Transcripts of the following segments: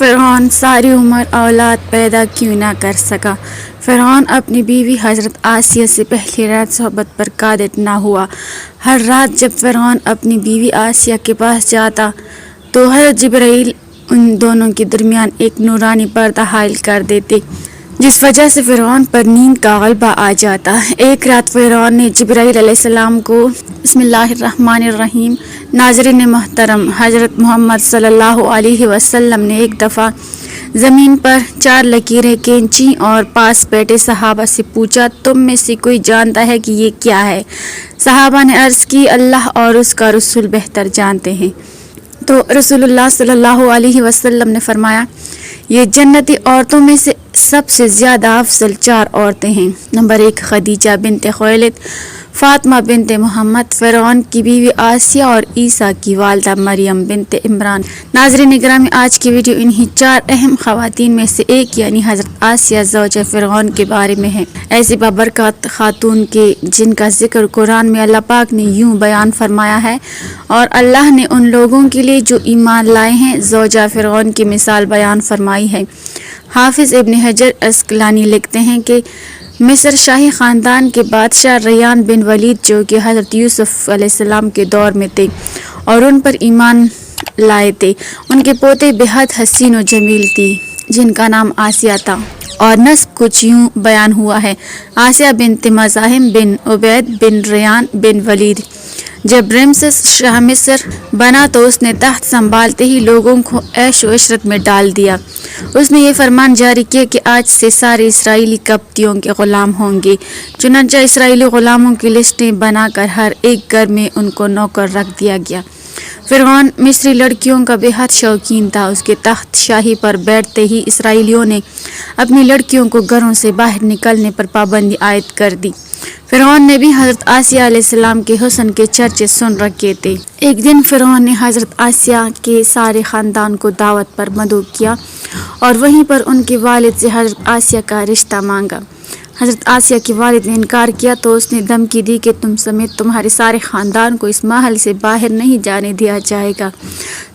فرعون ساری عمر اولاد پیدا کیوں نہ کر سکا؟ فرعون اپنی بیوی حضرت آسیہ سے پہلی رات صحبت پر قادر نہ ہوا۔ ہر رات جب فرعون اپنی بیوی آسیہ کے پاس جاتا تو حضرت جبرائیل ان دونوں کے درمیان ایک نورانی پردہ حائل کر دیتے، جس وجہ سے فرعون پر نیند کا غلبہ آ جاتا۔ ایک رات فرعون نے جبرائیل علیہ السلام کو بسم اللہ الرحمن الرحیم۔ ناظرین محترم، حضرت محمد صلی اللہ علیہ وسلم نے ایک دفعہ زمین پر 4 لکیریں کھینچی اور پاس بیٹھے صحابہ سے پوچھا، تم میں سے کوئی جانتا ہے کہ یہ کیا ہے؟ صحابہ نے عرض کی، اللہ اور اس کا رسول بہتر جانتے ہیں۔ تو رسول اللہ صلی اللہ علیہ وسلم نے فرمایا، یہ جنتی عورتوں میں سے سب سے زیادہ افضل 4 عورتیں ہیں۔ نمبر 1 خدیجہ بنت خویلد، فاطمہ بنت محمد، فرعون کی بیوی آسیہ اور عیسیٰ کی والدہ مریم بنت عمران۔ ناظرین گرامی، آج کی ویڈیو انہی 4 اہم خواتین میں سے ایک یعنی حضرت آسیہ زوجہ فرعون کے بارے میں ہے۔ ایسی بابرکات خاتون کے جن کا ذکر قرآن میں اللہ پاک نے یوں بیان فرمایا ہے، اور اللہ نے ان لوگوں کے لیے جو ایمان لائے ہیں زوجہ فرعون کی مثال بیان فرمائی ہے۔ حافظ ابن حجر عسقلانی لکھتے ہیں کہ مصر شاہی خاندان کے بادشاہ ریان بن ولید جو کہ حضرت یوسف علیہ السلام کے دور میں تھے اور ان پر ایمان لائے تھے، ان کے پوتے بہت حسین و جمیل تھی جن کا نام آسیہ تھا، اور نسب کچھ یوں بیان ہوا ہے، آسیہ بنت مزاحم بن عبید بن ریان بن ولید۔ جب رمسس شاہ مصر بنا تو اس نے تخت سنبھالتے ہی لوگوں کو عیش و عشرت میں ڈال دیا۔ اس نے یہ فرمان جاری کیا کہ آج سے سارے اسرائیلی قبطیوں کے غلام ہوں گے۔ چنانچہ اسرائیلی غلاموں کی لسٹیں بنا کر ہر ایک گھر میں ان کو نوکر رکھ دیا گیا۔ فرعون مصری لڑکیوں کا بے حد شوقین تھا۔ اس کے تخت شاہی پر بیٹھتے ہی اسرائیلیوں نے اپنی لڑکیوں کو گھروں سے باہر نکلنے پر پابندی عائد کر دی۔ فرعون نے بھی حضرت آسیہ علیہ السلام کے حسن کے چرچے سن رکھے تھے۔ ایک دن فرعون نے حضرت آسیہ کے سارے خاندان کو دعوت پر مدعو کیا اور وہیں پر ان کے والد سے حضرت آسیہ کا رشتہ مانگا۔ حضرت آسیہ کے والد نے انکار کیا تو اس نے دھمکی دی کہ تم سمیت تمہارے سارے خاندان کو اس محل سے باہر نہیں جانے دیا جائے گا،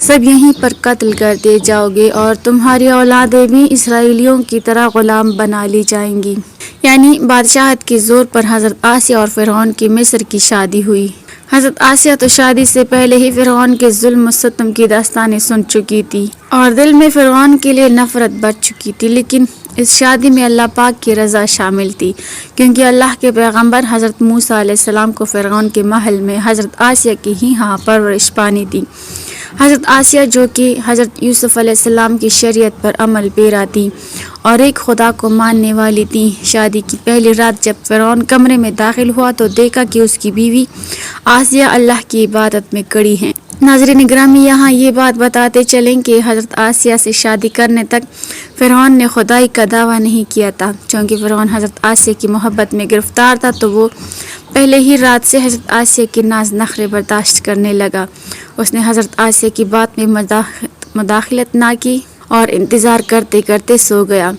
سب یہیں پر قتل کر دیے جاؤ گے اور تمہاری اولادیں بھی اسرائیلیوں کی طرح غلام بنا لی جائیں گی۔ یعنی بادشاہت کے زور پر حضرت آسیہ اور فرعون کی مصر کی شادی ہوئی۔ حضرت آسیہ تو شادی سے پہلے ہی فرعون کے ظلم و ستم کی داستانیں سن چکی تھی اور دل میں فرعون کے لیے نفرت بڑھ چکی تھی، لیکن اس شادی میں اللہ پاک کی رضا شامل تھی، کیونکہ اللہ کے پیغمبر حضرت موسیٰ علیہ السلام کو فرعون کے محل میں حضرت آسیہ کی ہی پرورش پانی تھی۔ حضرت آسیہ جو کہ حضرت یوسف علیہ السلام کی شریعت پر عمل پیرا تھی اور ایک خدا کو ماننے والی تھی۔ شادی کی پہلی رات جب فرعون کمرے میں داخل ہوا تو دیکھا کہ اس کی بیوی آسیہ اللہ کی عبادت میں کڑی ہیں۔ ناظرین گرامی، یہاں یہ بات بتاتے چلیں کہ حضرت آسیہ سے شادی کرنے تک فرعون نے خدائی کا دعویٰ نہیں کیا تھا۔ چونکہ فرعون حضرت آسیہ کی محبت میں گرفتار تھا تو وہ پہلے ہی رات سے حضرت آسیہ کے ناز نخرے برداشت کرنے لگا۔ اس نے حضرت آسیہ کی بات میں مداخلت نہ کی اور انتظار کرتے کرتے سو گیا۔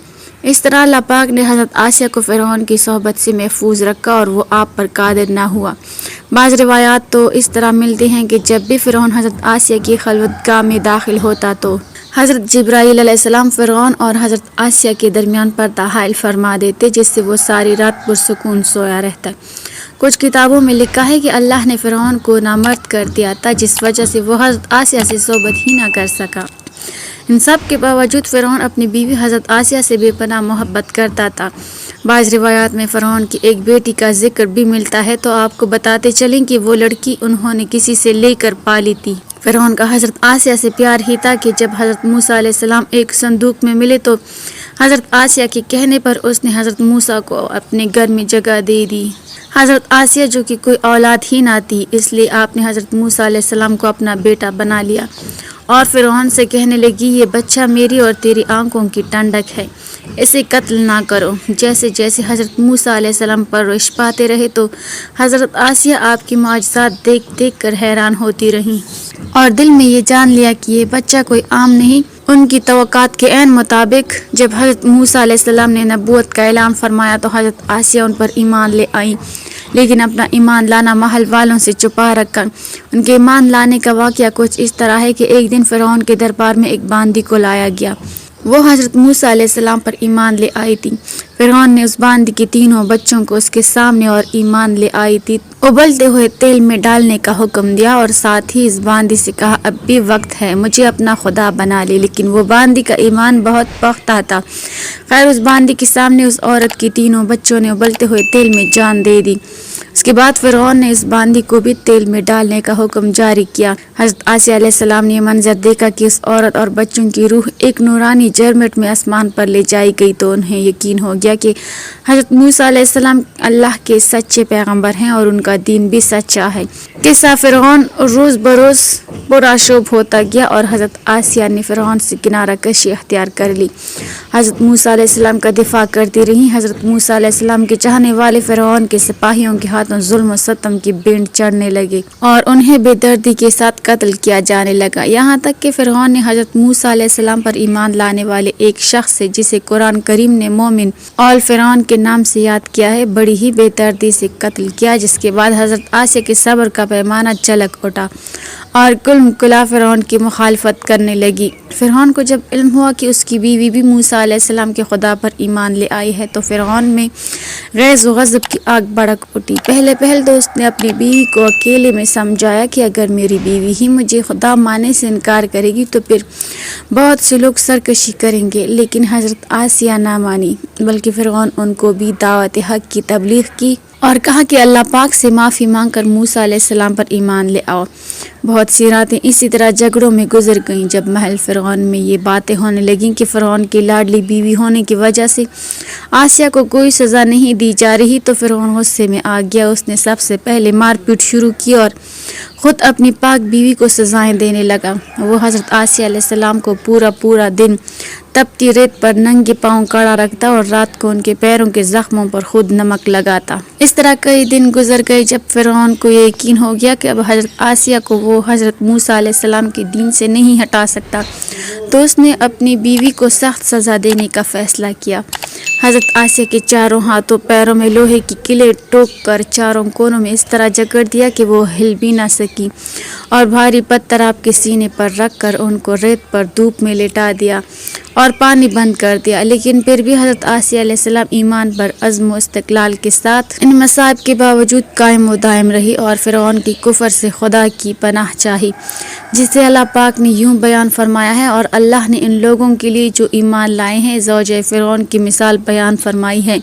اس طرح اللہ پاک نے حضرت آسیہ کو فرعون کی صحبت سے محفوظ رکھا اور وہ آپ پر قادر نہ ہوا۔ بعض روایات تو اس طرح ملتی ہیں کہ جب بھی فرعون حضرت آسیہ کی خلوت گاہ میں داخل ہوتا تو حضرت جبرائیل علیہ السلام فرعون اور حضرت آسیہ کے درمیان پردہ حائل فرما دیتے، جس سے وہ ساری رات پرسکون سویا رہتا۔ کچھ کتابوں میں لکھا ہے کہ اللہ نے فرعون کو نامرد کر دیا تھا، جس وجہ سے وہ حضرت آسیہ سے صحبت ہی نہ کر سکا۔ ان سب کے باوجود فرعون اپنی بیوی حضرت آسیہ سے بے پناہ محبت کرتا تھا۔ بعض روایات میں فرعون کی ایک بیٹی کا ذکر بھی ملتا ہے، تو آپ کو بتاتے چلیں کہ وہ لڑکی انہوں نے کسی سے لے کر پالی تھی۔ فرعون کا حضرت آسیہ سے پیار ہی تھا کہ جب حضرت موسیٰ علیہ السلام ایک صندوق میں ملے تو حضرت آسیہ کے کہنے پر اس نے حضرت موسیٰ کو اپنے گھر میں جگہ دے دی۔ حضرت آسیہ جو کہ کوئی اولاد ہی نہ تھی، اس لیے آپ نے حضرت موسیٰ علیہ السلام کو اپنا بیٹا بنا لیا اور فرعون سے کہنے لگی، یہ بچہ میری اور تیری آنکھوں کی ٹھنڈک ہے، اسے قتل نہ کرو۔ جیسے جیسے حضرت موسیٰ علیہ السلام پرورش پاتے رہے تو حضرت آسیہ آپ کی معجزات دیکھ دیکھ کر حیران ہوتی رہیں اور دل میں یہ جان لیا کہ یہ بچہ کوئی عام نہیں۔ ان کی توقعات کے عین مطابق جب حضرت موسیٰ علیہ السلام نے نبوت کا اعلان فرمایا تو حضرت آسیہ ان پر ایمان لے آئیں۔ لیکن اپنا ایمان لانا محل والوں سے چھپا رکھا۔ ان کے ایمان لانے کا واقعہ کچھ اس طرح ہے کہ ایک دن فرعون کے دربار میں ایک باندی کو لایا گیا۔ وہ حضرت موسیٰ علیہ السلام پر ایمان لے آئی تھی۔ فرعون نے اس باندی کے تینوں بچوں کو اس کے سامنے اور ایمان لے آئی تھی ابلتے ہوئے تیل میں ڈالنے کا حکم دیا، اور ساتھ ہی اس باندی سے کہا اب بھی وقت ہے، مجھے اپنا خدا بنا لے۔ لیکن وہ باندی کا ایمان بہت پختہ تھا۔ خیر اس باندی کے سامنے اس عورت کے تینوں بچوں نے ابلتے ہوئے تیل میں جان دے دی۔ اس کے بعد فرعون نے اس باندی کو بھی تیل میں ڈالنے کا حکم جاری کیا۔ حضرت آسیہ علیہ السلام نے یہ منظر دیکھا کہ اس عورت اور بچوں کی روح ایک نورانی جرمٹ میں آسمان پر لے جائی گئی، تو انہیں یقین ہو گیا کہ حضرت موسیٰ علیہ السلام اللہ کے سچے پیغمبر ہیں اور ان کا دین بھی سچا ہے۔ قصہ فرعون روز بروز پرآشوب ہوتا گیا اور حضرت آسیہ نے فرعون سے کنارہ کشی اختیار کر لی۔ حضرت موسیٰ علیہ السلام کا دفاع کرتی رہی۔ حضرت موسیٰ علیہ السلام کے چاہنے والے فرعون کے سپاہیوں کے ہاتھوں ظلم و ستم کی بینڈ چڑھنے لگے اور انہیں بے دردی کے ساتھ قتل کیا جانے لگا، یہاں تک کہ فرعون نے حضرت موسیٰ علیہ السلام پر ایمان لانے والے ایک شخص سے، جسے قرآن کریم نے مومن آل فرعون کے نام سے یاد کیا ہے، بڑی ہی بے دردی سے قتل کیا، جس کے بعد حضرت آسیہ کے صبر کا پیمانہ چلک اٹھا اور کل کلا فرعون کی مخالفت کرنے لگی۔ فرعون کو جب علم ہوا کہ اس کی بیوی بھی موسیٰ علیہ السلام کے خدا پر ایمان لے آئی ہے، تو فرعون میں غیظ و غضب کی آگ بھڑک اٹھی۔ پہلے تو اس نے اپنی بیوی کو اکیلے میں سمجھایا کہ اگر میری بیوی ہی مجھے خدا ماننے سے انکار کرے گی تو پھر بہت سے لوگ سرکشی کریں گے، لیکن حضرت آسیہ نہ مانی، بلکہ فرعون ان کو بھی دعوت حق کی تبلیغ کی اور کہا کہ اللہ پاک سے معافی مانگ کر موسیٰ علیہ السلام پر ایمان لے آؤ۔ بہت سی راتیں اسی طرح جھگڑوں میں گزر گئیں۔ جب محل فرعون میں یہ باتیں ہونے لگیں کہ فرعون کی لاڈلی بیوی ہونے کی وجہ سے آسیہ کو کوئی سزا نہیں دی جا رہی، تو فرعون غصے میں آ گیا۔ اس نے سب سے پہلے مار پیٹ شروع کی اور خود اپنی پاک بیوی کو سزائیں دینے لگا۔ وہ حضرت آسیہ علیہ السلام کو پورا دن تپتی ریت پر ننگے پاؤں کھڑا رکھتا اور رات کو ان کے پیروں کے زخموں پر خود نمک لگاتا۔ اس طرح کئی دن گزر گئے۔ جب فرعون کو یہ یقین ہو گیا کہ اب حضرت آسیہ کو وہ حضرت موسیٰ علیہ السلام کے دین سے نہیں ہٹا سکتا، تو اس نے اپنی بیوی کو سخت سزا دینے کا فیصلہ کیا۔ حضرت آسیہ کے چاروں ہاتھوں پیروں میں لوہے کی کلیں ٹوک کر چاروں کونوں میں اس طرح جکڑ دیا کہ وہ ہل بھی نہ سکی، اور بھاری پتھر آپ کے سینے پر رکھ کر ان کو ریت پر دھوپ میں لٹا دیا اور پانی بند کر دیا۔ لیکن پھر بھی حضرت آسیہ علیہ السلام ایمان پر عزم و استقلال کے ساتھ ان مصائب کے باوجود قائم و دائم رہی اور فرعون کی کفر سے خدا کی پناہ چاہی، جسے اللہ پاک نے یوں بیان فرمایا ہے، اور اللہ نے ان لوگوں کے لیے جو ایمان لائے ہیں زوجہ فرعون کی مثال بیان فرمائی ہے۔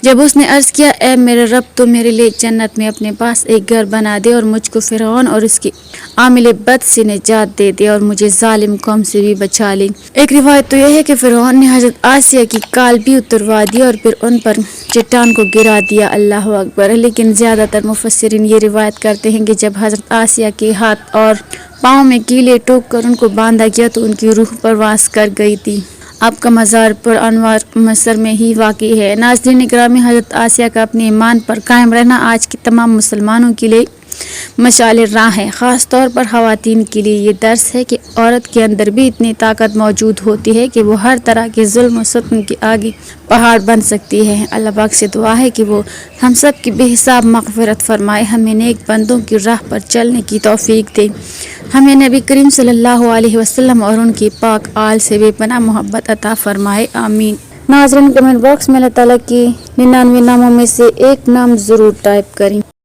جب اس نے عرض کیا اے میرے رب، تو میرے لیے جنت میں اپنے پاس ایک گھر بنا دے اور مجھ کو فرعون اور اس کے عامل بد سے نجات دے دے اور مجھے ظالم قوم سے بھی بچا لے۔ ایک روایت تو یہ ہے کہ فرعون نے حضرت آسیہ کی کال بھی اتروا دی اور پھر ان پر چٹان کو گرا دیا۔ اللہ اکبر۔ لیکن زیادہ تر مفسرین یہ روایت کرتے ہیں کہ جب حضرت آسیہ کے ہاتھ اور پاؤں میں کیلے ٹوک کر ان کو باندھا گیا تو ان کی روح پرواز کر گئی تھی۔ آپ کا مزار پر انوار مصر میں ہی واقع ہے۔ ناظرین گرامی، حضرت آسیہ کا اپنے ایمان پر قائم رہنا آج کے تمام مسلمانوں کے لیے مشعل راہ ہے۔ خاص طور پر خواتین کے لیے یہ درس ہے کہ عورت کے اندر بھی اتنی طاقت موجود ہوتی ہے کہ وہ ہر طرح کے ظلم و ستم کے آگے پہاڑ بن سکتی ہے۔ اللہ پاک سے دعا ہے کہ وہ ہم سب کی بے حساب مغفرت فرمائے، ہمیں نیک بندوں کی راہ پر چلنے کی توفیق دے، ہمیں نبی کریم صلی اللہ علیہ وسلم اور ان کی پاک آل سے بے پناہ محبت عطا فرمائے، آمین۔ ناظرین، کمنٹ باکس میں اللہ تعالیٰ کی 99 ناموں میں سے ایک نام ضرور ٹائپ کریں۔